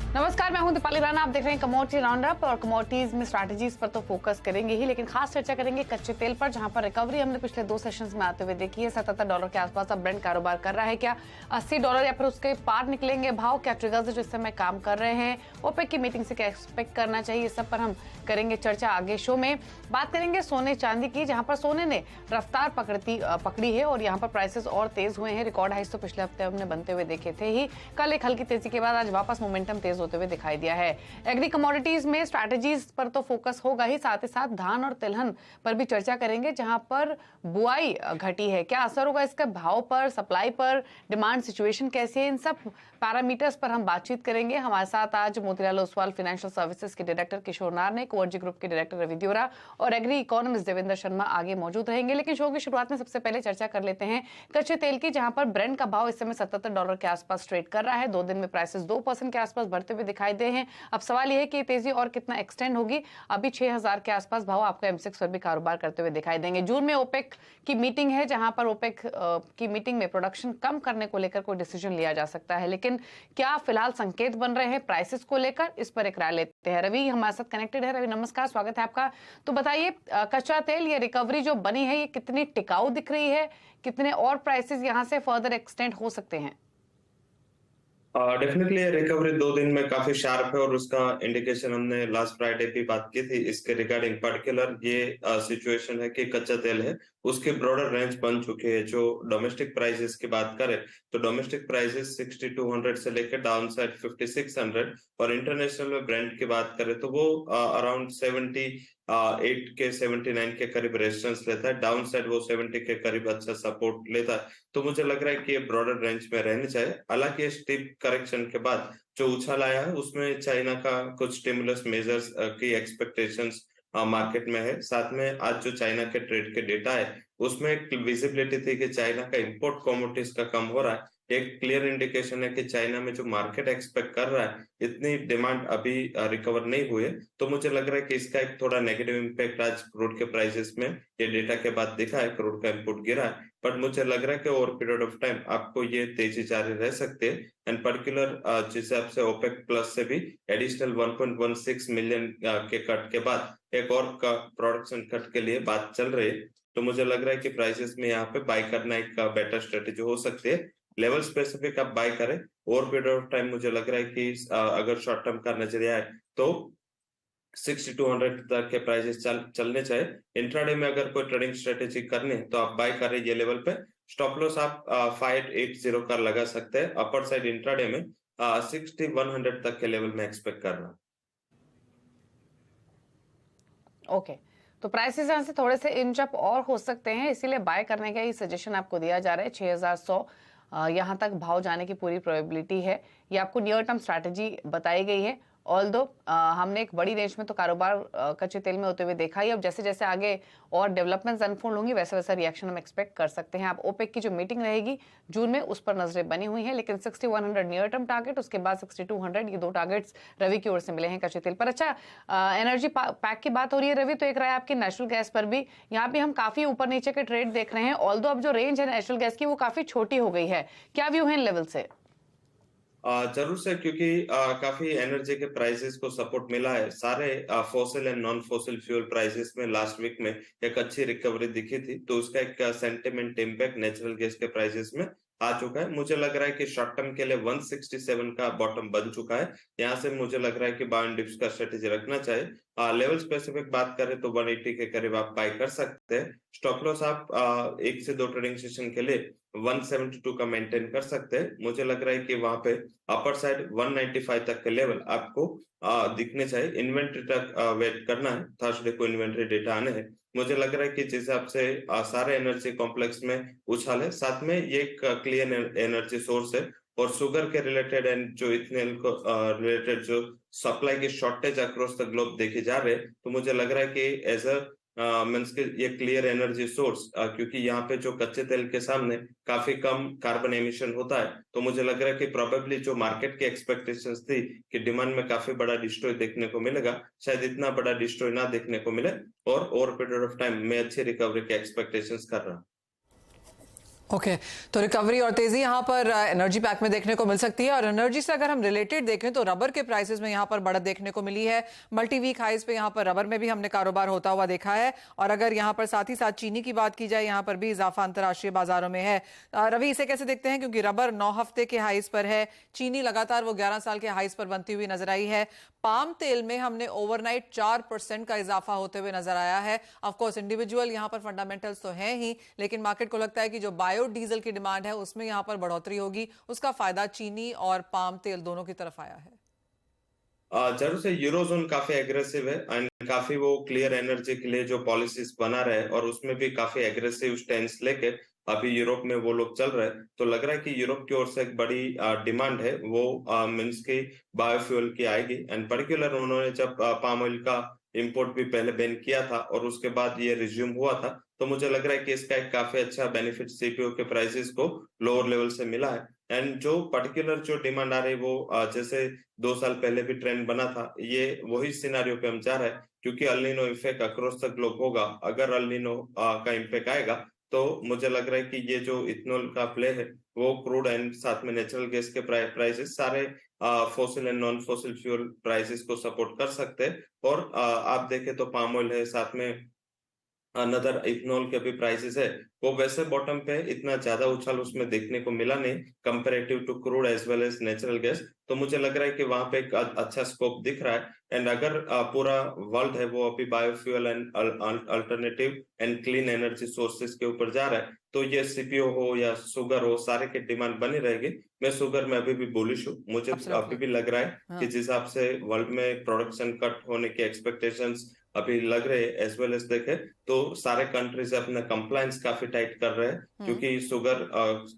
नमस्कार, मैं हूं दीपाली राणा। आप देख रहे हैं कमोडिटी राउंडअप और कमोडिटीज में स्ट्रैटेजीज पर तो फोकस करेंगे ही, लेकिन खास चर्चा करेंगे कच्चे तेल पर, जहां पर रिकवरी हमने पिछले 2 सेशंस में आते हुए देखी है। $77 के आसपास अब ब्रेंट कारोबार कर रहा है। क्या $80 या फिर उसके पार निकलेंगे भाव? क्या ट्रिगर्स जो इस समय काम कर रहे हैं? ओपेक की मीटिंग से क्या एक्सपेक्ट करना चाहिए? इस सब पर हम करेंगे चर्चा आगे शो में। बात करेंगे सोने चांदी की, जहां पर सोने ने रफ्तार पकड़ी है और यहाँ पर प्राइसेस और तेज हुए हैं। रिकॉर्ड हाइस तो पिछले हफ्ते हमने बनते हुए देखे थे ही। कल एक हल्की तेजी के बाद आज वापस मोमेंटम तेज होते हुए दिखाई दिया है। एग्री कमोडिटीज में स्ट्रैटेजीज पर तो फोकस होगा ही, साथ ही साथ धान और तिलहन पर भी चर्चा करेंगे, जहां पर बुआई घटी है। क्या असर होगा इसका भाव पर, सप्लाई पर, डिमांड सिचुएशन कैसी है? इन सब पैरामीटर्स पर हम बातचीत करेंगे। हमारे साथ आज मोतीलाल ओसवाल फाइनेंशियल सर्विसेज के डायरेक्टर किशोर नार्निक, ओवरजी ग्रुप के डायरेक्टर रवि देवरा और एग्री इकोनॉमिस्ट देवेंद्र शर्मा आगे मौजूद रहेंगे। लेकिन शो की शुरुआत में सबसे पहले चर्चा कर लेते हैं कच्चे तेल की, जहां पर ब्रेंट का भाव इस समय $77 के आसपास ट्रेड कर रहा है। 2 दिन में प्राइसेस 2% के आसपास बढ़ते हुए दिखाई दे हैं। अब सवाल यह है कि तेजी और कितना एक्सटेंड होगी। अभी 6000 के आसपास भाव आपको M6 पर भी कारोबार करते हुए दिखाई देंगे। जून में ओपेक की मीटिंग है, जहां पर ओपेक की मीटिंग में प्रोडक्शन कम करने को लेकर कोई डिसीजन लिया जा सकता है, लेकिन क्या फिलहाल संकेत बन रहे हैं प्राइसेस को लेकर? इस पर एक राय लेते हैं। रवि हमारे साथ कनेक्टेड है। रवि नमस्कार, स्वागत है आपका। तो बताइए, कच्चा तेल ये रिकवरी जो बनी है, ये कितनी टिकाऊ दिख रही है? कितने और प्राइसेस यहां से फर्दर एक्सटेंड हो सकते हैं? डेफिनेटली रिकवरी 2 दिन में काफी शार्प है और उसका इंडिकेशन हमने लास्ट फ्राइडे भी बात की थी इसके रिगार्डिंग। पर्टिकुलर ये सिचुएशन है कि कच्चा तेल है उसके ब्रॉडर रेंज बन चुके हैं। जो डोमेस्टिक प्राइसेस की बात करें तो डोमेस्टिक प्राइसेस 6200 से लेकर डाउन साइड 5600, और इंटरनेशनल में ब्रेंट की बात करें तो वो अराउंड 78 के 79 के करीब रेजिस्टेंस लेता है। डाउन साइड वो 70 के करीब अच्छा सपोर्ट लेता है। तो मुझे लग रहा है कि ये ब्रॉडर रेंज में रहने चाहिए। हालांकि स्टीप करेक्शन के बाद जो उछाल आया है उसमें चाइना का कुछ स्टिमुलस मेजर्स की एक्सपेक्टेशंस मार्केट में है। साथ में आज जो चाइना के ट्रेड के डेटा है उसमें एक विजिबिलिटी थी कि चाइना का इंपोर्ट कमोडिटीज का कम हो रहा है। एक क्लियर इंडिकेशन है कि चाइना में जो मार्केट एक्सपेक्ट कर रहा है इतनी डिमांड अभी रिकवर नहीं हुई है। तो मुझे लग रहा है कि इसका एक थोड़ा नेगेटिव इम्पैक्ट आज क्रूड के प्राइसेस में ये डेटा के बाद दिखा है। क्रूड का इनपुट गिरा है, बट मुझे लग रहा है कि ओवर पीरियड ऑफ टाइम आपको ये तेजी जारी रह सकती है। एंड पर्टिकुलर जिस हिसाब से ओपेक प्लस से भी एडिशनल 1.16 मिलियन के कट के बाद एक और का प्रोडक्शन कट के लिए बात चल रही है। तो मुझे लग रहा है कि प्राइसेस में यहाँ पे बाय करना एक बेटर स्ट्रेटेजी हो सकती है। लेवल स्पेसिफिक आप बाय करें। ओवर पीरियड ऑफ टाइम मुझे लग रहा है कि अगर शॉर्ट टर्म का नजरिया है तो 6200 तक के प्राइसेस चलने चाहिए। इंट्राडे में अगर कोई ट्रेडिंग स्ट्रेटेजी करनी है तो आप बाय कर रहे ये लेवल पे। स्टॉप लॉस आप 580 का लगा सकते हैं। अपर साइड इंट्राडे में 6100 तक के लेवल में एक्सपेक्ट कर रहा हूं। ओके, तो प्राइसेस यहाँ से थोड़े से इंच अप और हो सकते हैं, इसीलिए बाय करने का ही सजेशन आपको दिया जा रहा है। 6100 यहाँ तक भाव जाने की पूरी प्रोबेबिलिटी है। ये आपको नियर टर्म स्ट्रैटेजी बताई गई है। ऑल्दो हमने एक बड़ी रेंज में तो कारोबार कच्चे तेल में होते हुए देखा ही। अब जैसे जैसे आगे और डेवलपमेंट्स अनफोल्ड होंगी वैसे वैसा रिएक्शन हम एक्सपेक्ट कर सकते हैं। अब ओपेक की जो मीटिंग रहेगी जून में, उस पर नजरें बनी हुई हैं, लेकिन 6100 नियर टर्म टारगेट, उसके बाद 6200, ये 2 टारगेट्स रवि की ओर से मिले हैं कच्चे तेल पर। अच्छा, एनर्जी पैक की बात हो रही है रवि, तो एक राय आपकी नेचुरल गैस पर भी। यहाँ भी हम काफी ऊपर नीचे के ट्रेड देख रहे हैं। ऑल्दो अब जो रेंज है नेचुरल गैस की वो काफी छोटी हो गई है। क्या व्यू है इन लेवल से? जरूर से, क्योंकि काफी एनर्जी के प्राइसेस को सपोर्ट मिला है। सारे fossil and non fossil fuel prices में लास्ट वीक में एक अच्छी रिकवरी दिखी थी, तो उसका एक सेंटिमेंट इम्पैक्ट नेचुरल गैस के प्राइसेस में आ चुका है। मुझे लग रहा है कि शॉर्ट टर्म के लिए 167 का बॉटम बन चुका है। यहाँ से मुझे लग रहा है कि बाय एंड डिप्स का स्ट्रेटेजी रखना चाहिए। लेवल स्पेसिफिक बात करें तो 180 के करीब आप बाय कर सकते हैं। स्टॉप लॉस आप 1 से 2 ट्रेडिंग सेशन के लिए 172 का मेंटेन कर सकते हैं। मुझे लग रहा है कि वहां पे अपर साइड 195 तक के लेवल आपको दिखने चाहिए। इन्वेंट्री तक वेट करना है। थर्सडे को इन्वेंट्री डेटा आने हैं। मुझे लग रहा है कि जिस हिसाब से सारे एनर्जी कॉम्प्लेक्स में उछाल है, साथ में ये एक क्लीन एनर्जी सोर्स है, और शुगर के रिलेटेड एंड जो इथेनॉल को रिलेटेड जो सप्लाई की शॉर्टेज अक्रॉस द ग्लोब देखी जा रहे हैं, तो मुझे लग रहा है कि एज अ मीन्स के ये क्लियर एनर्जी सोर्स, क्योंकि यहाँ पे जो कच्चे तेल के सामने काफी कम कार्बन एमिशन होता है, तो मुझे लग रहा है कि प्रोबेबली जो मार्केट की एक्सपेक्टेशंस थी कि डिमांड में काफी बड़ा डिस्ट्रॉय देखने को मिलेगा, शायद इतना बड़ा डिस्ट्रॉय ना देखने को मिले, और ओवर पीरियड ऑफ टाइम में अच्छी रिकवरी की एक्सपेक्टेशंस कर रहा हूं। ओके तो रिकवरी और तेजी यहाँ पर एनर्जी पैक में देखने को मिल सकती है। और एनर्जी से अगर हम रिलेटेड देखें तो रबर के प्राइसेस में यहाँ पर बढ़त देखने को मिली है। मल्टी वीक हाइज पे यहाँ पर रबर में भी हमने कारोबार होता हुआ देखा है। और अगर यहाँ पर साथ ही साथ चीनी की बात की जाए, यहाँ पर भी इजाफा अंतर्राष्ट्रीय बाजारों में है। रवि, इसे कैसे देखते हैं, क्योंकि रबर 9 हफ्ते के हाइज पर है, चीनी लगातार वो 11 साल के हाइज पर बनती हुई नजर आई है, पाम तेल में हमने ओवरनाइट 4% का इजाफा होते हुए नजर आया है। ऑफकोर्स इंडिविजुअल यहाँ पर फंडामेंटल्स तो हैं ही, लेकिन मार्केट को लगता है कि जो बायोडीजल की डिमांड है उसमें यहाँ पर बढ़ोतरी होगी, उसका फायदा चीनी और पाम तेल दोनों की तरफ आया है। जरूर से यूरोजोन काफी एग्रेसिव है एंड काफी वो क्लियर एनर्जी के लिए जो पॉलिसीज बना रहे हैं और उसमें भी काफी एग्रेसिव स्टैंड लेके अभी यूरोप में वो लोग चल रहे हैं। तो लग रहा है कि यूरोप की ओर से एक बड़ी डिमांड है वो मीन्स की बायोफ्यूल की आएगी। एंड पर्टिकुलर उन्होंने जब पाम ऑयल का इंपोर्ट भी पहले बैन किया था और उसके बाद ये रिज्यूम हुआ था, तो मुझे लग रहा है कि इसका एक काफी अच्छा बेनिफिट सीपीओ के प्राइसेस को लोअर लेवल से मिला है। एंड जो पर्टिकुलर जो डिमांड आ रही है वो जैसे 2 साल पहले भी ट्रेंड बना था, ये वही सिनारियो पे हम जा रहे हैं, क्योंकि El Nino effect across the globe होगा। अगर अल नीनो का इम्पैक्ट आएगा तो मुझे लग रहा है कि ये जो इथेनॉल का प्ले है वो क्रूड एंड साथ में नेचुरल गैस के प्राइसेस सारे fossil and non fossil fuel prices को सपोर्ट कर सकते हैं। और आप देखें तो पाम ऑयल है, साथ में अनदर इथेनॉल के भी प्राइसेस है, वो वैसे बॉटम पे इतना ज्यादा उछाल उसमें देखने को मिला नहीं comparative to crude as well as natural gas. तो मुझे लग रहा है कि वहां पे एक अच्छा स्कोप दिख रहा है। एंड अगर पूरा वर्ल्ड है वो अभी biofuel and alternative and clean energy sources के ऊपर जा रहा है, तो ये सीपीओ हो या शुगर हो, सारे की डिमांड बनी रहेगी। मैं शुगर में अभी भी बुलिश हूँ। मुझे अभी भी लग रहा है कि जिस हिसाब से वर्ल्ड में प्रोडक्शन कट होने के एक्सपेक्टेशंस अभी लग रहे हैं, एज वेल एज देखे तो सारे कंट्रीज अपना कंप्लायंस काफी टाइट कर रहे हैं, क्योंकि शुगर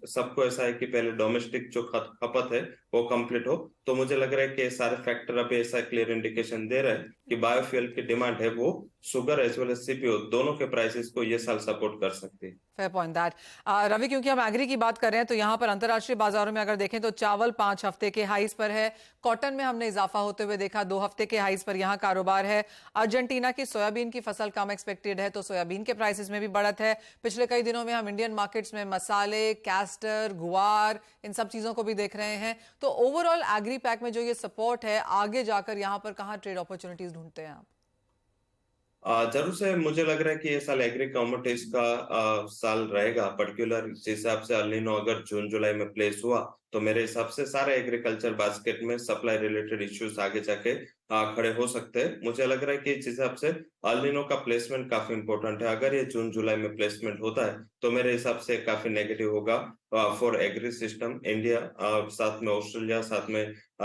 सबको ऐसा है कि पहले डोमेस्टिक जो खपत है वो कंप्लीट हो। तो मुझे लग रहा है कि सारे फैक्टर अभी ऐसा क्लियर इंडिकेशन दे रहे हैं कि बायोफ्यूल की डिमांड है वो sugar as well as CPO दोनों के प्राइसेस को ये साल सपोर्ट कर सकती है। Fair point that. रवि, क्योंकि हम एग्री की बात कर रहे हैं तो यहाँ पर अंतर्राष्ट्रीय बाजारों में अगर देखें तो चावल 5 हफ्ते के हाइज पर है, कॉटन में हमने इजाफा होते हुए देखा, 2 हफ्ते के हाइज पर यहाँ कारोबार है। अर्जेंटीना की सोयाबीन की फसल कम एक्सपेक्टेड है तो सोयाबीन के प्राइसेस में भी बढ़त है। पिछले कई दिनों में हम इंडियन मार्केट्स में मसाले, कैस्टर, गुआर, इन सब चीजों को भी देख रहे हैं। तो ओवरऑल एग्री पैक में जो ये सपोर्ट है, आगे जाकर यहाँ पर कहाँ ट्रेड अपॉर्चुनिटीज ढूंढते हैं आप? जरूर से मुझे लग रहा है कि ये साल एग्री कमोडिटीज का साल रहेगा। पर्टिकुलर जिस हिसाब से अल नीनो अगर जून जुलाई में प्लेस हुआ तो मेरे हिसाब से सारे एग्रीकल्चर बास्केट में सप्लाई रिलेटेड इश्यूज आगे जाके खड़े हो सकते हैं। मुझे लग रहा है कि जिस हिसाब से अल नीनो का प्लेसमेंट काफी इंपॉर्टेंट है, अगर ये जून जुलाई में प्लेसमेंट होता है तो मेरे हिसाब से काफी नेगेटिव होगा फॉर एग्री सिस्टम इंडिया, साथ में ऑस्ट्रेलिया, साथ में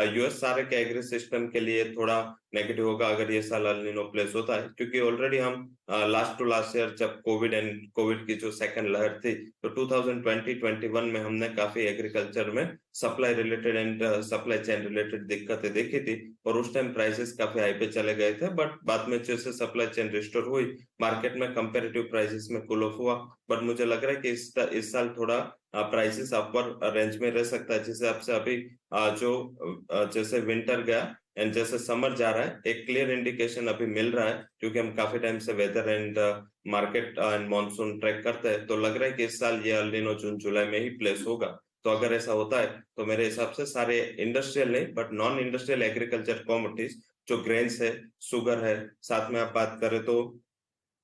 यूएस, सारे के एग्री सिस्टम के लिए थोड़ा नेगेटिव होगा अगर ये साल अल नीनो प्लेस होता है। क्योंकि ऑलरेडी हम लास्ट टू लास्ट ईयर जब कोविड की जो सेकंड लहर थी तो 2020-21 में हमने काफी एग्रीकल्चर में supply related and supply chain related दिक्कतें देखी थी और उस टाइम प्राइसेस काफी हाई पे चले गए थे। बट बाद में जैसे सप्लाई चेन रिस्टोर हुई, मार्केट में कंपेरेटिव प्राइसेस में कूल ऑफ हुआ। बट मुझे लग रहा है कि इस साल थोड़ा प्राइसेस अपर रेंज में रह सकता है, जिस हिसाब से अभी जैसे विंटर गया एंड जैसे समर जा रहा है, एक क्लियर इंडिकेशन अभी मिल रहा है, क्योंकि हम काफी टाइम से weather and market and monsoon track करते हैं। तो लग रहा है कि इस साल ये अल नीनो जून जुलाई में ही प्लेस होगा। तो अगर ऐसा होता है तो मेरे हिसाब से सारे इंडस्ट्रियल नहीं but non industrial agriculture commodities जो ग्रेन्स है, शुगर है, साथ में आप बात करें तो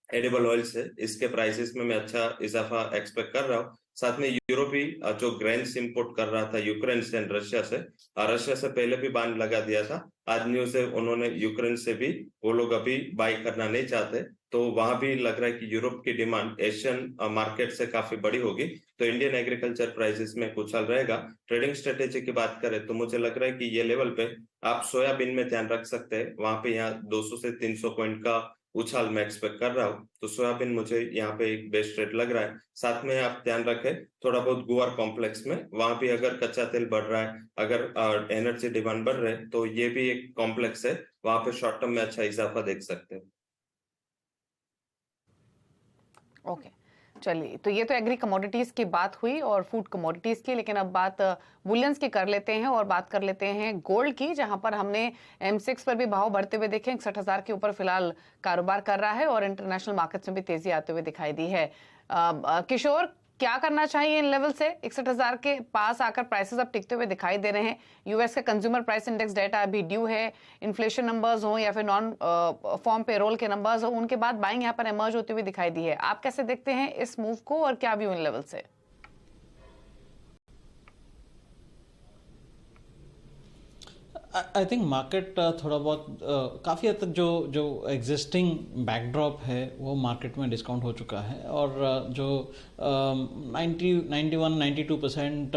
एडिबल ऑयल्स है, इसके प्राइसेस में मैं अच्छा इजाफा एक्सपेक्ट कर रहा हूँ। साथ में यूरोप भी जो ग्रेन्स इंपोर्ट कर रहा था यूक्रेन से एंड रशिया से पहले भी बैन लगा दिया था। आज न्यूज है उन्होंने यूक्रेन से भी वो लोग अभी बाई करना नहीं चाहते, तो वहां भी लग रहा है कि यूरोप की डिमांड एशियन मार्केट से काफी बड़ी होगी। तो इंडियन एग्रीकल्चर प्राइसेस में उछाल रहेगा। ट्रेडिंग स्ट्रेटेजी की बात करें तो मुझे लग रहा है कि ये लेवल पे आप सोयाबीन में ध्यान रख सकते हैं, वहां पे यहाँ 200 से 300 पॉइंट का उछाल मैं एक्सपेक्ट कर रहा हूँ। तो सोयाबीन मुझे यहाँ पे एक बेस्ट रेट लग रहा है। साथ में आप ध्यान रखें थोड़ा बहुत गुआर कॉम्प्लेक्स में, वहां भी अगर कच्चा तेल बढ़ रहा है, अगर एनर्जी डिमांड बढ़ रहा है, तो ये भी एक कॉम्प्लेक्स है, वहां पे शॉर्ट टर्म में अच्छा इजाफा देख सकते हैं। ओके, चलिए, तो ये तो एग्री कमोडिटीज की बात हुई और फूड कमोडिटीज की, लेकिन अब बात बुलियंस की कर लेते हैं और बात कर लेते हैं गोल्ड की, जहां पर हमने M6 पर भी भाव बढ़ते हुए देखे। 61,000 के ऊपर फिलहाल कारोबार कर रहा है और इंटरनेशनल मार्केट्स में भी तेजी आते हुए दिखाई दी है। किशोर, क्या करना चाहिए इन लेवल से? 61,000 के पास आकर प्राइसेस अब टिकते हुए दिखाई दे रहे हैं। यूएस का कंज्यूमर प्राइस इंडेक्स डेटा अभी ड्यू है, इन्फ्लेशन नंबर्स हो या फिर नॉन फॉर्म पेरोल के नंबर्स हो, उनके बाद बाइंग यहाँ पर एमर्ज होती हुई दिखाई दी है। आप कैसे देखते हैं इस मूव को और क्या व्यू इन लेवल से? आई थिंक मार्केट थोड़ा बहुत काफ़ी हद तक जो एग्जिस्टिंग बैकड्रॉप है वो मार्केट में डिस्काउंट हो चुका है और जो 91-92%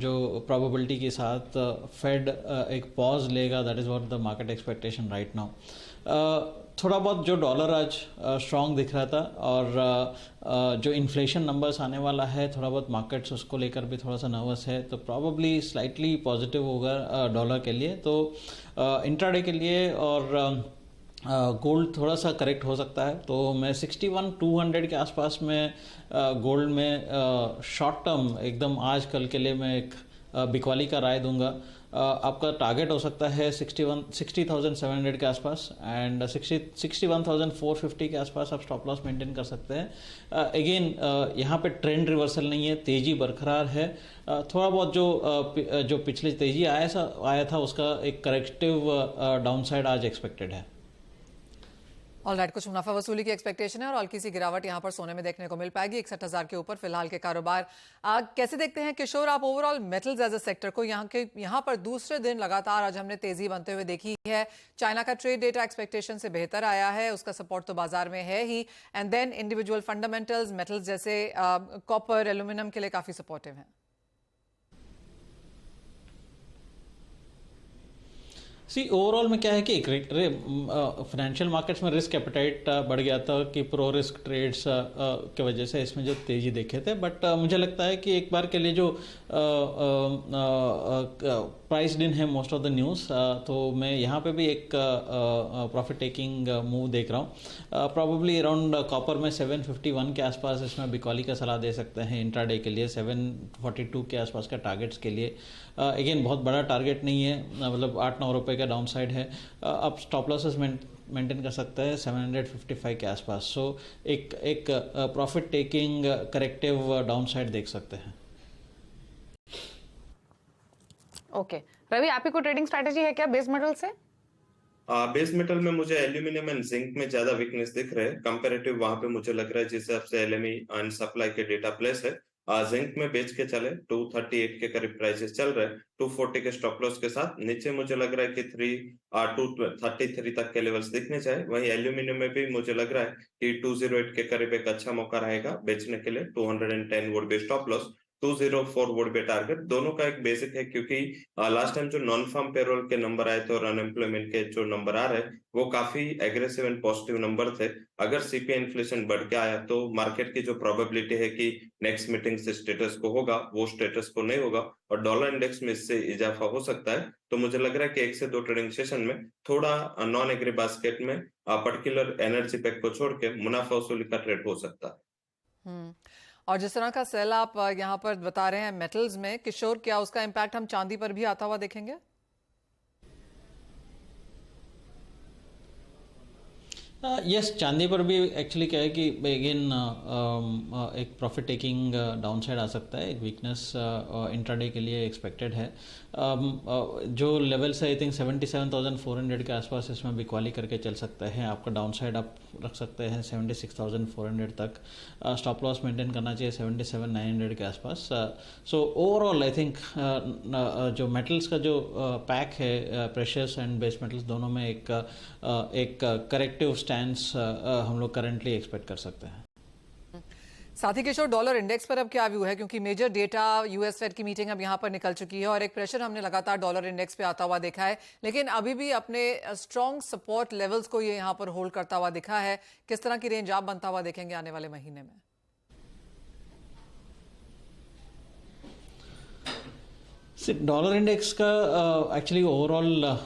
जो प्रोबेबिलिटी के साथ फेड एक पॉज लेगा, that is what the market expectation right now. थोड़ा बहुत जो डॉलर आज स्ट्रॉन्ग दिख रहा था और जो इन्फ्लेशन नंबर्स आने वाला है, थोड़ा बहुत मार्केट्स उसको लेकर भी थोड़ा सा नर्वस है, तो प्रॉबेबली स्लाइटली पॉजिटिव होगा डॉलर के लिए। तो इंट्राडे के लिए और गोल्ड थोड़ा सा करेक्ट हो सकता है, तो मैं 61,200 के आसपास में गोल्ड में शॉर्ट टर्म एकदम आज कल के लिए मैं एक बिकवाली का राय दूंगा। आपका टारगेट हो सकता है 60,700 के आसपास एंड 61,450 के आसपास आप स्टॉप लॉस मेंटेन कर सकते हैं। अगेन यहाँ पे ट्रेंड रिवर्सल नहीं है, तेजी बरकरार है। थोड़ा बहुत जो पिछले तेजी आया था उसका एक करेक्टिव डाउनसाइड आज एक्सपेक्टेड है। ऑलराइट, कुछ मुनाफा वसूली की एक्सपेक्टेशन है और हल्की सी गिरावट यहां पर सोने में देखने को मिल पाएगी 61,000 के ऊपर फिलहाल के कारोबार। कैसे देखते हैं किशोर आप overall metals as a sector को? यहां पर दूसरे दिन लगातार आज हमने तेजी बनते हुए देखी है। चाइना का ट्रेड डेटा एक्सपेक्टेशन से बेहतर आया है, उसका सपोर्ट तो बाजार में है ही, and then individual fundamentals metals जैसे कॉपर, एल्यूमिनियम के लिए काफी सपोर्टिव है। सी ओवरऑल में क्या है कि फाइनेंशियल मार्केट्स में रिस्क एपेटाइट बढ़ गया था कि प्रो रिस्क ट्रेड्स की वजह से इसमें जो तेजी देखे थे, बट मुझे लगता है कि एक बार के लिए जो प्राइस्ड इन है मोस्ट ऑफ द न्यूज़, तो मैं यहाँ पे भी एक प्रॉफिट टेकिंग मूव देख रहा हूँ। प्रॉबेबली अराउंड कॉपर में 751 के आसपास इसमें बिकॉली का सलाह दे सकते हैं इंट्राडे के लिए, 742 के आसपास का टारगेट्स के लिए। अगेन बहुत बड़ा टारगेट नहीं है, मतलब 8-9 रुपए का डाउन साइड है। आप स्टॉप लॉसेस मेंटेन कर सकते हैं 755 के आसपास। सो एक profit taking corrective down side देख सकते हैं। ओके रवि, आपकी कोई ट्रेडिंग स्ट्रैटेजी है क्या बेस मेटल से? बेस मेटल में मुझे एल्यूमिनियम एंड जिंक में ज्यादा वीकनेस दिख रहे हैं कंपैरेटिव। वहां पे मुझे लग रहा है जिस हिसाब से एलएमई एंड सप्लाई के डेटा प्लेस है, जिंक में बेच के चले 238 के करीब प्राइसेस चल रहे हैं, 240 के स्टॉप लॉस के साथ। नीचे मुझे लग रहा है कि 233 तक के लेवल्स दिखने चाहिए। वहीं एल्यूमिनियम में भी मुझे लग रहा है कि 208 के करीब एक अच्छा मौका रहेगा बेचने के लिए। 210 would be stop loss, 204 would be target. दोनों का एक बेसिक है क्योंकि लास्ट टाइम जो नॉन फार्म पेरोल के नंबर आए थे और अनएम्प्लॉयमेंट के जो नंबर आ रहे हैं वो काफी एग्रेसिव एंड पॉजिटिव नंबर थे। अगर सीपीआई इन्फ्लेशन बढ़ के आया तो मार्केट की जो प्रोबेबिलिटी है कि नेक्स्ट मीटिंग से स्टेटस को होगा, वो स्टेटस को नहीं होगा और डॉलर इंडेक्स में इससे इजाफा हो सकता है। तो मुझे लग रहा है कि 1 से 2 ट्रेडिंग सेशन में थोड़ा नॉन एग्री बास्केट में पर्टिकुलर एनर्जी पैक को छोड़ के मुनाफा वसूली का ट्रेड हो सकता है। और जिस तरह का सेल आप यहाँ पर बता रहे हैं मेटल्स में, किशोर, क्या उसका इम्पैक्ट हम चांदी पर भी आता हुआ देखेंगे? यस, चांदी पर भी एक्चुअली क्या है कि अगेन एक प्रॉफिट टेकिंग डाउन साइड आ सकता है। एक वीकनेस इंट्राडे के लिए एक्सपेक्टेड है। जो लेवल्स है आई थिंक 77,400 के आसपास इसमें बिकवाली करके चल सकते हैं। आपका डाउन साइड आप रख सकते हैं 76,400 तक। स्टॉप लॉस मेंटेन करना चाहिए 77,900 के आसपास। सो ओवरऑल आई थिंक जो मेटल्स का जो पैक है, प्रेशियस एंड बेस मेटल्स दोनों में एक करेक्टिव स्टैंड्स हम लोग करंटली एक्सपेक्ट कर सकते हैं। साथ ही किशोर, डॉलर इंडेक्स पर अब क्या व्यू है? क्योंकि मेजर डेटा यूएस फेड की मीटिंग अब यहाँ पर निकल चुकी है और एक प्रेशर हमने लगातार डॉलर इंडेक्स पे आता हुआ देखा है, लेकिन अभी भी अपने स्ट्रॉन्ग सपोर्ट लेवल्स को ये यहाँ पर होल्ड करता हुआ दिखा है। किस तरह की रेंज आप बनता हुआ देखेंगे आने वाले महीने में? डॉलर इंडेक्स का एक्चुअली ओवरऑल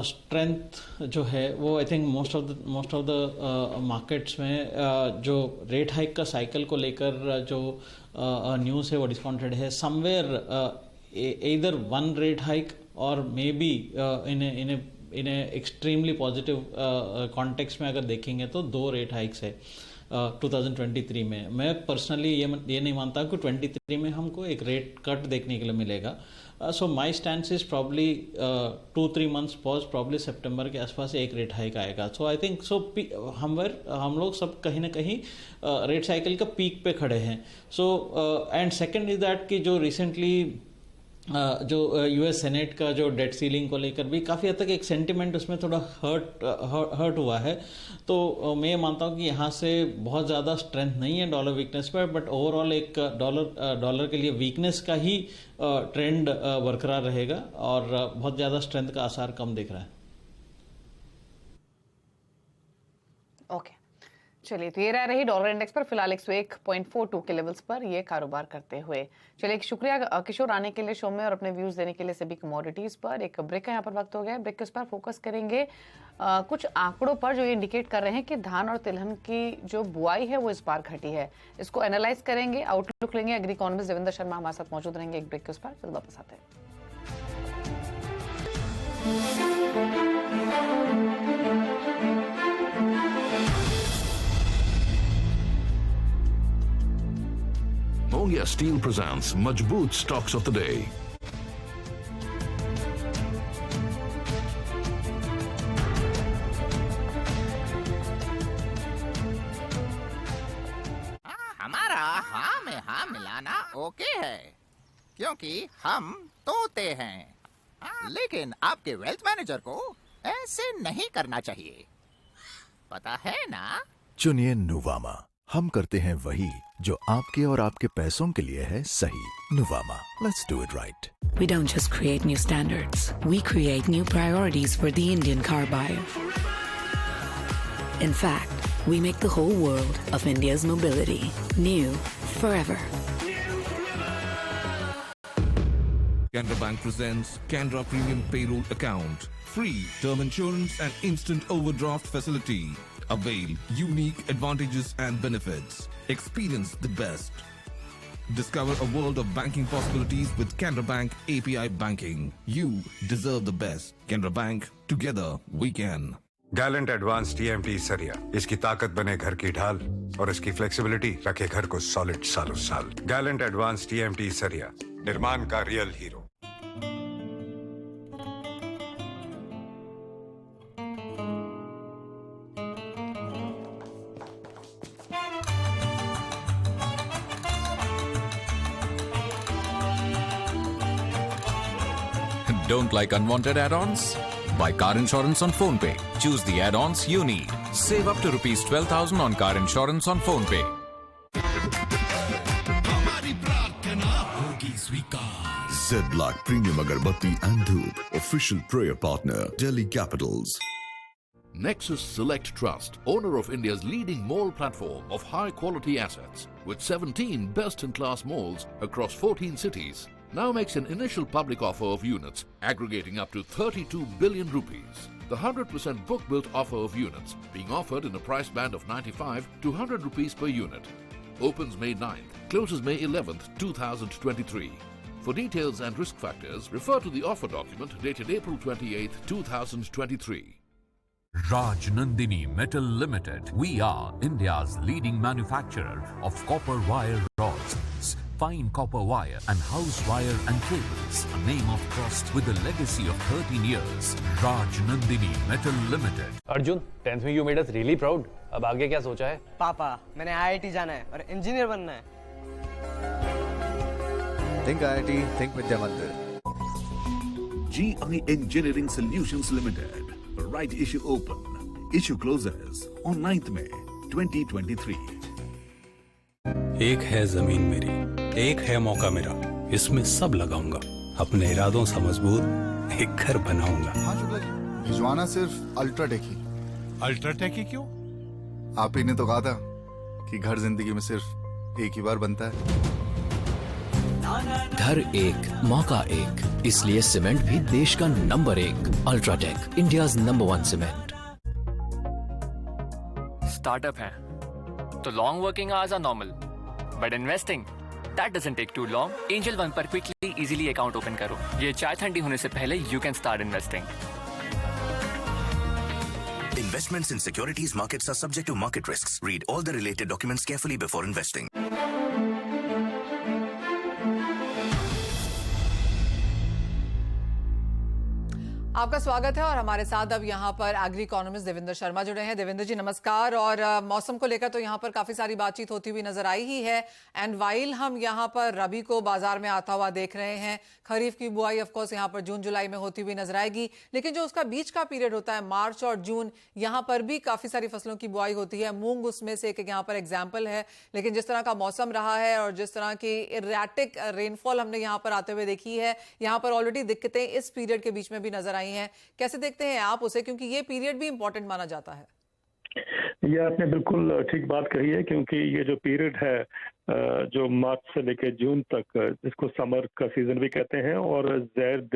स्ट्रेंथ जो है वो I think most of the markets में जो रेट हाइक का साइकिल को लेकर जो न्यूज़ है वो डिस्काउंटेड है। Somewhere either one rate hike or maybe in a extremely positive context में अगर देखेंगे तो 2 रेट हाइक्स है। 2023 में। मैं पर्सनली ये नहीं मानता कि 23 में हमको एक रेट कट देखने के लिए मिलेगा। So my stand is probably 2-3 months pause, probably सितंबर के आसपास एक रेट हाइक आएगा। सो आई थिंक सो हम लोग सब कहीं ना कहीं रेट साइकिल का पीक पे खड़े हैं। So and second is that कि जो रिसेंटली जो यूएस सेनेट का जो डेट सीलिंग को लेकर भी काफ़ी हद तक एक सेंटिमेंट उसमें थोड़ा हर्ट हुआ है। तो मैं ये मानता हूँ कि यहाँ से बहुत ज़्यादा स्ट्रेंथ नहीं है डॉलर वीकनेस पर, बट ओवरऑल एक डॉलर के लिए वीकनेस का ही ट्रेंड बरकरार रहेगा और बहुत ज़्यादा स्ट्रेंथ का आसार कम दिख रहा है। ओके, चलिए, तो ये रह रही डॉलर इंडेक्स पर फिलहाल 101.42 के लेवल्स पर ये कारोबार करते हुए। चलिए, शुक्रिया किशोर आने के लिए शो में और अपने व्यूज देने के लिए सभी कमोडिटीज पर। एक ब्रेक का यहाँ पर वक्त हो गया, ब्रेक के उस पर फोकस करेंगे कुछ आंकड़ों पर जो ये इंडिकेट कर रहे हैं कि धान और तिलहन की जो बुआई है वो इस बार घटी है। इसको एनालाइज करेंगे, आउटलुक लेंगे। एग्री इकोनॉमिस्ट देवेंद्र शर्मा हमारे साथ मौजूद रहेंगे एक ब्रेक के उस पर, फिर वापस आते हैं। Mongia Steel presents Majboot Stocks of the Day. हमारा हाँ में हाँ मिलाना ओके है, क्योंकि हम तोते हैं। लेकिन आपके वेल्थ मैनेजर को ऐसे नहीं करना चाहिए, पता है ना? चुनिए नुवामा। हम करते हैं वही जो आपके और आपके पैसों के लिए है सही। Nuvama, let's do it right. We don't just create new standards, we create new priorities for the Indian car buyer. In fact, we make the whole world of India's mobility new forever. Canara Bank presents Canara Premium Payroll Account. Free term insurance and instant overdraft facility. Avail unique advantages and benefits. Experience the best. Discover a world of banking possibilities with Canara Bank API Banking. You deserve the best. Canara Bank, together we can. Gallant advance TMT सरिया, इसकी ताकत बने घर की ढाल और इसकी flexibility रखे घर को सॉलिड सालों साल। गैलेंट एडवांस TMT सरिया, निर्माण का real hero. Don't like unwanted add-ons? Buy car insurance on PhonePe. Choose the add-ons you need. Save up to rupees 12,000 on car insurance on PhonePe. Zedlac Premium Agarbatti and Dhoop, official prayer partner, Delhi Capitals. Nexus Select Trust, owner of India's leading mall platform of high-quality assets, with 17 best-in-class malls across 14 cities, now makes an initial public offer of units aggregating up to 32 billion rupees. The 100% book-built offer of units being offered in a price band of 95 to 100 rupees per unit. Opens May 9th, closes May 11th, 2023. For details and risk factors, refer to the offer document dated April 28th, 2023. Rajnandini Metal Limited. We are India's leading manufacturer of copper wire rods, fine copper wire and house wire and cables. A name of trust with a legacy of 13 years. Rajnandini Metal Limited. Arjun, 10th में you made us really proud. अब आगे क्या सोचा है? पापा, मैंने IIT जाना है और इंजीनियर बनना है। Think IIT, think Vidya Mandir. GI Engineering Solutions Limited. Right issue open. Issue closes on 9th May 2023. एक है जमीन मेरी, एक है मौका मेरा, इसमें सब लगाऊंगा, अपने इरादों से मजबूत एक घर बनाऊंगा। हाँ शुक्ला जी, भिजवाना सिर्फ अल्ट्राटेक ही। अल्ट्राटेक ही क्यों? आप ही ने तो कहा था कि घर जिंदगी में सिर्फ एक ही बार बनता है। घर एक, मौका एक, इसलिए सीमेंट भी देश का number 1। UltraTech, India's number 1 cement. Startup है तो long working hours are normal, but investing that doesn't take too long. Angel One पर क्विकली इजीली अकाउंट ओपन करो। ये चाय ठंडी होने से पहले you can start investing. Investments in securities markets are subject to market risks. Read all the related documents carefully before investing. आपका स्वागत है और हमारे साथ अब यहाँ पर एग्री इकोनॉमिस्ट देवेंद्र शर्मा जुड़े हैं। देवेंद्र जी नमस्कार। और मौसम को लेकर तो यहाँ पर काफी सारी बातचीत होती हुई नजर आई ही है। एंड वाइल हम यहाँ पर रबी को बाजार में आता हुआ देख रहे हैं, खरीफ की बुआई ऑफ कोर्स यहाँ पर जून जुलाई में होती हुई नजर आएगी, लेकिन जो उसका बीच का पीरियड होता है मार्च और जून, यहाँ पर भी काफी सारी फसलों की बुआई होती है। मूंग उसमें से एक यहाँ पर एग्जाम्पल है। लेकिन जिस तरह का मौसम रहा है और जिस तरह की इरेटिक रेनफॉल हमने यहाँ पर आते हुए देखी है, यहाँ पर ऑलरेडी दिक्कतें इस पीरियड के बीच में भी नजर आई हैं। कैसे देखते हैं आप उसे, क्योंकि ये पीरियड भी इंपॉर्टेंट माना जाता है? ये आपने बिल्कुल ठीक बात कही है, क्योंकि ये जो पीरियड है जो मार्च से लेकर जून तक, जिसको समर का सीजन भी कहते हैं, और जैद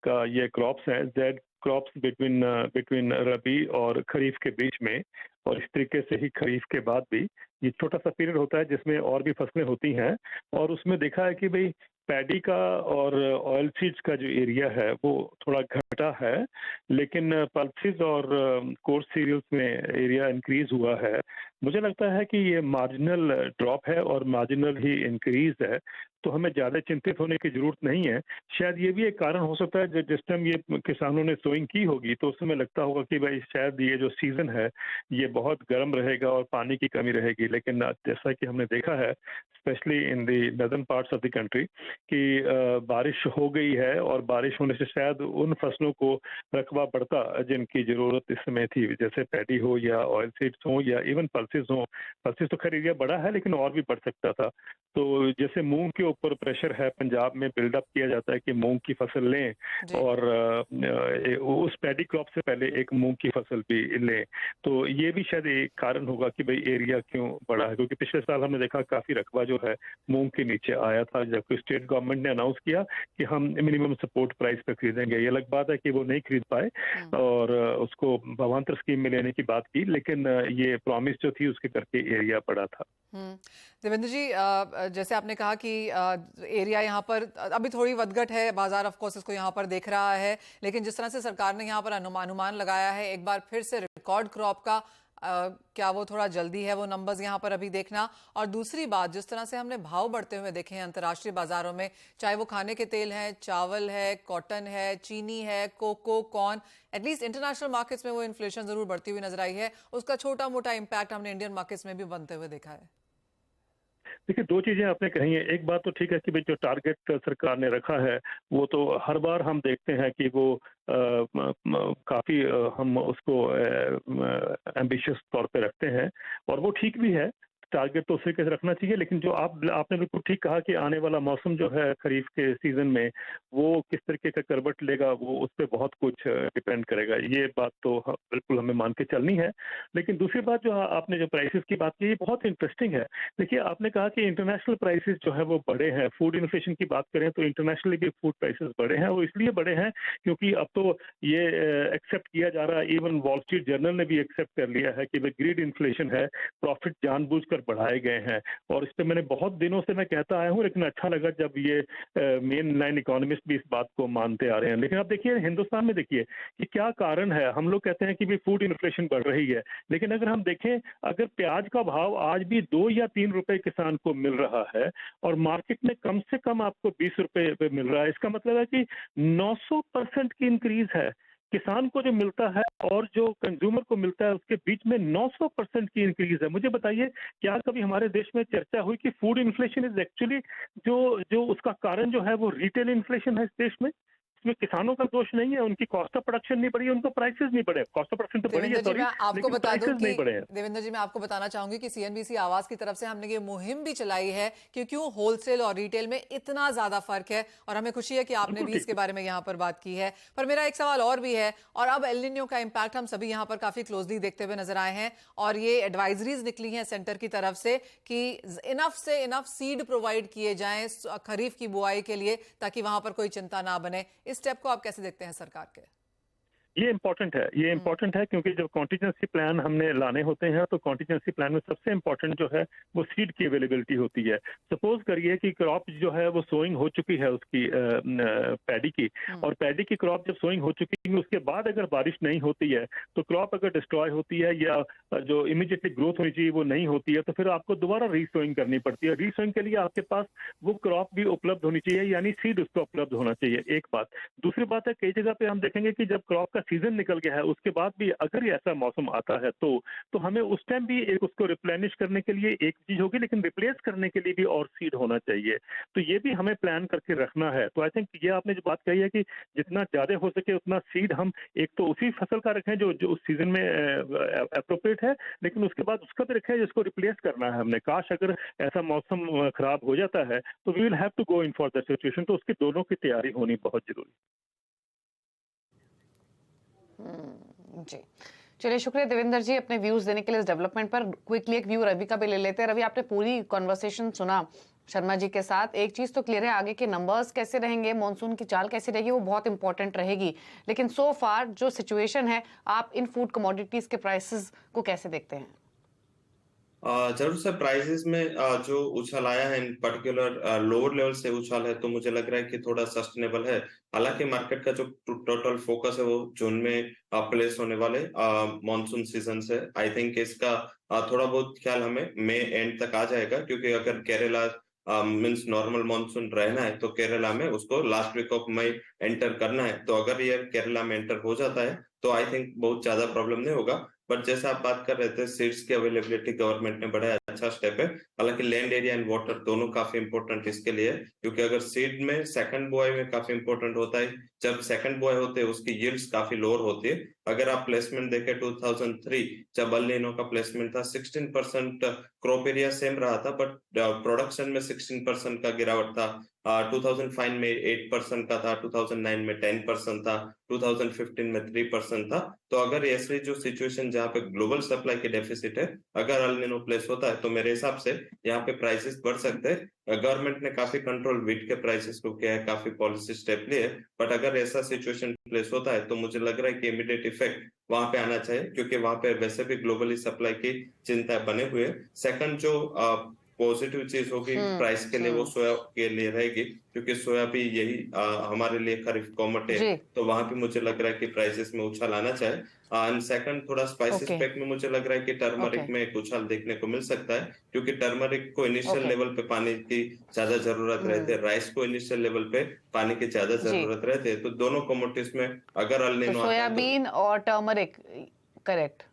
का ये क्रॉप्स हैं, जैद क्रॉप्स बिटवीन रबी और खरीफ के बीच में, और इस तरीके से ही खरीफ के बाद भी ये छोटा सा पीरियड होता है जिसमें और भी फसलें होती हैं। और उसमें देखा है कि भाई पैडी का और ऑयल सीड्स का जो एरिया है वो थोड़ा घटा है, लेकिन पल्सेस और कोर्स सीरियल्स में एरिया इंक्रीज हुआ है। मुझे लगता है कि ये मार्जिनल ड्रॉप है और मार्जिनल ही इंक्रीज है, तो हमें ज़्यादा चिंतित होने की जरूरत नहीं है। शायद ये भी एक कारण हो सकता है, जिस टाइम ये किसानों ने सोइंग की होगी तो उस समय लगता होगा कि भाई शायद ये जो सीजन है ये बहुत गर्म रहेगा और पानी की कमी रहेगी, लेकिन जैसा कि हमने देखा है specially in the northern parts of the country कि बारिश हो गई है, और बारिश होने से शायद उन फसलों को रकबा बढ़ता जिनकी ज़रूरत इस समय थी, जैसे पैडी हो या ऑयल सीड्स हो या इवन पल्सेस हो। पल्सेस तो खैर एरिया बड़ा है लेकिन और भी बढ़ सकता था। तो जैसे मूंग के ऊपर प्रेशर है, पंजाब में बिल्डअप किया जाता है कि मूंग की फसल लें, और उस पैडी क्रॉप से पहले एक मूंग की फसल भी लें, तो ये भी शायद एक कारण होगा कि भाई एरिया क्यों बढ़ा है। क्योंकि पिछले साल हमने देखा काफ़ी रकबा जो है मूंग के नीचे आया था, जबकि स्टेट गवर्नमेंट ने अनाउंस किया कि हम मिनिमम सपोर्ट प्राइस पे खरीदेंगे। ये अलग बात है कि वो नहीं खरीद पाए और उसको भावांतर स्कीम में लेने की बात की, लेकिन ये प्रॉमिस जो थी उसके करके एरिया बढ़ा था। देवेंद्र जी, जैसे आपने कहा कि एरिया यहाँ पर अभी थोड़ी वदगट है, बाजार ऑफ कोर्स इसको यहाँ पर देख रहा है, लेकिन जिस तरह से सरकार ने यहाँ पर अनुमान लगाया है एक बार फिर से रिकॉर्ड क्रॉप का, क्या वो थोड़ा जल्दी है वो नंबर्स यहाँ पर अभी देखना? और दूसरी बात, जिस तरह से हमने भाव बढ़ते हुए देखे हैं अंतर्राष्ट्रीय बाजारों में, चाहे वो खाने के तेल है, चावल है, कॉटन है, चीनी है, cocoa, corn, at least international markets में वो इन्फ्लेशन जरूर बढ़ती हुई नजर आई है। उसका छोटा मोटा इम्पैक्ट हमने इंडियन मार्केट्स में भी बनते हुए देखा है। देखिए, दो चीजें आपने कही हैं। एक बात तो ठीक है कि भाई जो टारगेट सरकार ने रखा है वो तो हर बार हम देखते हैं कि वो काफी हम उसको एम्बिशियस तौर पे रखते हैं, और वो ठीक भी है। टारगेट तो उस तरीके से रखना चाहिए, लेकिन जो आपने बिल्कुल ठीक कहा कि आने वाला मौसम जो है खरीफ के सीजन में वो किस तरीके का करवट लेगा, वो उस पर बहुत कुछ डिपेंड करेगा। ये बात तो बिल्कुल हमें मान के चलनी है। लेकिन दूसरी बात जो आपने जो प्राइसेस की बात की, ये बहुत इंटरेस्टिंग है। देखिए, आपने कहा कि इंटरनेशनल प्राइसेस जो है वो बढ़े हैं। फूड इन्फ्लेशन की बात करें तो इंटरनेशनली भी फूड प्राइसेस बढ़े हैं। वो इसलिए बढ़े हैं क्योंकि अब तो ये एक्सेप्ट किया जा रहा है, इवन वॉल स्ट्रीट जर्नल ने भी एक्सेप्ट कर लिया है कि ग्रीड इन्फ्लेशन है, प्रॉफिट जानबूझकर बढ़ाए गए हैं। और इस पे मैंने बहुत दिनों से मैं कहता आया हूँ, लेकिन अच्छा लगा जब ये मेन लाइन इकोनॉमिस्ट भी इस बात को मानते आ रहे हैं। लेकिन अब देखिए हिंदुस्तान में देखिए कि क्या कारण है। हम लोग कहते हैं कि भी फूड इन्फ्लेशन बढ़ रही है, लेकिन अगर हम देखें, अगर प्याज का भाव आज भी 2 या 3 रुपए किसान को मिल रहा है और मार्केट में कम से कम आपको 20 रुपए पे मिल रहा है, इसका मतलब है कि 900% की इंक्रीज है। किसान को जो मिलता है और जो कंज्यूमर को मिलता है उसके बीच में 900% की इंक्रीज है। मुझे बताइए, क्या कभी हमारे देश में चर्चा हुई कि फूड इन्फ्लेशन इज एक्चुअली जो उसका कारण जो है वो रिटेल इन्फ्लेशन है इस देश में? इसमें किसानों का दोष नहीं है, उनकी कॉस्ट ऑफ प्रोडक्शन नहीं बढ़ी, उनका प्राइसेस नहीं बढ़े। कॉस्ट ऑफ प्रोडक्शन तो बढ़ी है, सॉरी, आपको बता दूं कि नहीं बढ़े हैं। देवेंद्र जी, मैं आपको बताना चाहूंगी कि सीएनबीसी आवाज की तरफ से हमने ये मुहिम भी चलाई है कि क्यों होलसेल और रिटेल में इतना ज्यादा फर्क है, और हमें खुशी है कि आपने भी इसके बारे में यहाँ पर बात की है। पर मेरा एक सवाल और भी है, और अब एल निनो का इम्पैक्ट हम सभी यहाँ पर काफी क्लोजली देखते हुए नजर आए हैं, और ये एडवाइजरीज निकली हैं सेंटर की तरफ से कि इनफ से इनफ सीड प्रोवाइड किए जाएं खरीफ की बुआई के लिए, ताकि वहां पर कोई चिंता ना बने। इस स्टेप को आप कैसे देखते हैं सरकार के? ये इम्पोर्टेंट है, ये इम्पोर्टेंट है क्योंकि जब कॉन्टीजेंसी प्लान हमने लाने होते हैं तो कॉन्टीजेंसी प्लान में सबसे इम्पोर्टेंट जो है वो सीड की अवेलेबिलिटी होती है। सपोज करिए कि क्रॉप जो है वो सोइंग हो चुकी है उसकी पैडी की, और पैडी की क्रॉप जब सोइंग हो चुकी है उसके बाद अगर बारिश नहीं होती है तो क्रॉप अगर डिस्ट्रॉय होती है या जो इमीडिएटली ग्रोथ होनी चाहिए वो नहीं होती है, तो फिर आपको दोबारा रीसोइंग करनी पड़ती है। रीसोइंग के लिए आपके पास वो क्रॉप भी उपलब्ध होनी चाहिए, यानी सीड उसको उपलब्ध होना चाहिए, एक बात। दूसरी बात है कई जगह पे हम देखेंगे कि जब क्रॉप का सीजन निकल गया है उसके बाद भी अगर ऐसा मौसम आता है तो हमें उस टाइम भी एक उसको रिप्लेनिश करने के लिए एक चीज होगी, लेकिन रिप्लेस करने के लिए भी और सीड होना चाहिए। तो ये भी हमें प्लान करके रखना है। तो आई थिंक ये आपने जो बात कही है कि जितना ज्यादा हो सके उतना सीड हम एक तो उसी फसल का रखें जो उस सीजन में अप्रोप्रिएट है, लेकिन उसके बाद उसका भी रखें जिसको रिप्लेस करना है हमने। काश अगर ऐसा मौसम खराब हो जाता है तो we will have to go in for that situation, तो उसकी दोनों की तैयारी होनी बहुत जरूरी। जी चलिए, शुक्रिया देवेंद्र जी अपने व्यूज देने के लिए इस डेवलपमेंट पर। क्विकली एक व्यू रवि का भी ले लेते हैं। रवि, आपने पूरी कॉन्वर्सेशन सुना शर्मा जी के साथ। एक चीज तो क्लियर है, आगे के नंबर्स कैसे रहेंगे, मॉनसून की चाल कैसी रहेगी, वो बहुत इंपॉर्टेंट रहेगी। लेकिन सो फार जो सिचुएशन है, आप इन फूड कमोडिटीज के प्राइसेस को कैसे देखते हैं? जरूर सर, प्राइसेस में जो उछाल आया है, इन पर्टिकुलर लोअर लेवल से उछाल है, तो मुझे लग रहा है कि थोड़ा सस्टेनेबल है। हालांकि मार्केट का जो टोटल फोकस है वो जून में प्लेस होने वाले मॉनसून सीजन से। आई थिंक इसका थोड़ा बहुत ख्याल हमें मई एंड तक आ जाएगा, क्योंकि अगर केरला मीन्स नॉर्मल मॉनसून रहना है तो केरला में उसको last week of May enter करना है। तो अगर ये केरला में एंटर हो जाता है तो आई थिंक बहुत ज्यादा प्रॉब्लम नहीं होगा। बट जैसा आप बात कर रहे थे, सीड्स की अवेलेबिलिटी गवर्नमेंट ने बढ़ाया, अच्छा स्टेप है। हालांकि लैंड एरिया एंड वाटर दोनों काफी इंपॉर्टेंट इसके लिए, क्योंकि अगर सीड में सेकंड बुआई में काफी इंपॉर्टेंट होता है। जब सेकंड बुआई होते हैं उसकी यील्ड्स काफी लोअर होती है। अगर आप प्लेसमेंट देखें 2003 जब अल नीनो का प्लेसमेंट था, 16% क्रॉप एरिया सेम रहा था, बट प्रोडक्शन में 16% का गिरावट था। 2005 में 8% का था, 2009 में 10% था, 2015 में 3% था। तो अगर ऐसी जो सिचुएशन जहाँ पे ग्लोबल सप्लाई की डेफिसिट है, अगर अल नीनो प्लेस होता है तो मेरे हिसाब से यहाँ पे प्राइसेस बढ़ सकते हैं। गवर्नमेंट ने काफी कंट्रोल वीट के प्राइसेस को किया है, काफी पॉलिसी स्टेप लिए, बट अगर ऐसा सिचुएशन प्लेस होता है तो मुझे लग रहा है कि इमीडिएट इफेक्ट वहां पे आना चाहिए, क्योंकि वहां पे वैसे भी ग्लोबली सप्लाई की चिंता बने हुए। सेकंड जो पॉजिटिव चीज होगी प्राइस के लिए वो सोया के लिए रहेगी, क्योंकि सोया भी यही हमारे लिए खरीफ कॉमोडिटी है। तो वहां पे मुझे लग रहा है कि प्राइसेस में उछाल आना चाहिए। एंड सेकंड, थोड़ा स्पाइसेस पैक में मुझे लग रहा है कि टर्मरिक में एक उछाल देखने को मिल सकता है, क्योंकि टर्मरिक को इनिशियल लेवल पे पानी की ज्यादा जरूरत रहती है, राइस को इनिशियल लेवल पे पानी की ज्यादा जरूरत रहती है। तो दोनों कमोडिटीज में अगर अल नीनो सोयाबीन और टर्मरिक, करेक्ट,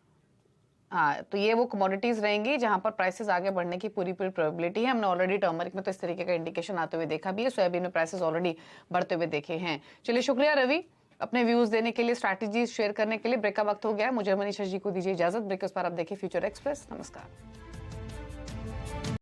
हाँ, तो ये वो कमोडिटीज रहेंगी जहां पर प्राइसेस आगे बढ़ने की पूरी प्रोबेबिलिटी है। हमने ऑलरेडी टर्मरिक में तो इस तरीके का इंडिकेशन आते हुए देखा भी है, सोयाबीन में प्राइसेस ऑलरेडी बढ़ते हुए देखे हैं। चलिए, शुक्रिया रवि अपने व्यूज देने के लिए, स्ट्रैटेजीज शेयर करने के लिए। ब्रेक का वक्त हो गया है, मुझे मनीषा जी को दीजिए इजाजत। ब्रेक के उस पर आप देखिए फ्यूचर एक्सप्रेस। नमस्कार।